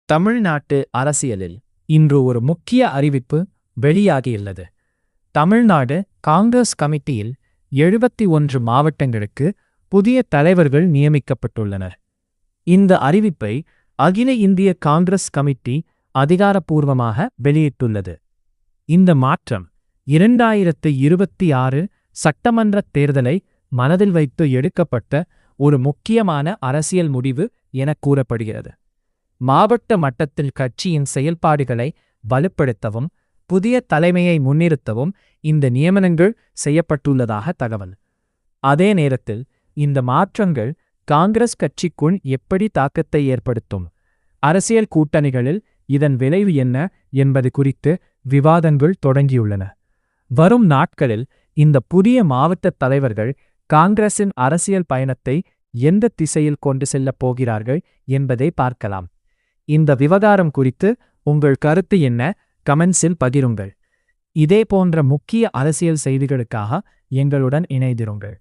தமிழ்நாட்டு அரசியலில் இன்று ஒரு முக்கிய அறிவிப்பு வெளியாகியுள்ளது. தமிழ்நாடு காங்கிரஸ் கமிட்டியில் 71 மாவட்டங்களுக்கு புதிய தலைவர்கள் நியமிக்கப்பட்டுள்ளனர். இந்த அறிவிப்பை அகில இந்திய காங்கிரஸ் கமிட்டி அதிகாரப்பூர்வமாக வெளியிட்டுள்ளது. இந்த மாற்றம் 2026 சட்டமன்ற தேர்தலை மனதில் வைத்து எடுக்கப்பட்ட ஒரு முக்கியமான அரசியல் முடிவு என கூறப்படுகிறது. மாவட்ட மட்டத்தில் கட்சியின் செயல்பாடுகளை வலுப்படுத்தவும் புதிய தலைமையை முன்னிறுத்தவும் இந்த நியமனங்கள் செய்யப்பட்டுள்ளதாக தகவல். அதே நேரத்தில் இந்த மாற்றங்கள் காங்கிரஸ் கட்சிக்குள் எப்படி தாக்கத்தை ஏற்படுத்தும், அரசியல் கூட்டணிகளில் இதன் விளைவு என்ன என்பது குறித்து விவாதங்கள் தொடங்கியுள்ளன. வரும் நாட்களில் இந்த புதிய மாவட்ட தலைவர்கள் காங்கிரசின் அரசியல் பயணத்தை எந்த திசையில் கொண்டு செல்லப் போகிறார்கள் என்பதை பார்க்கலாம். இந்த விவகாரம் குறித்து உங்கள் கருத்து என்ன? கமெண்ட்ஸில் பகிருங்கள். இதே போன்ற முக்கிய அரசியல் செய்திகளுக்காக எங்களுடன் இணைந்திருங்கள்.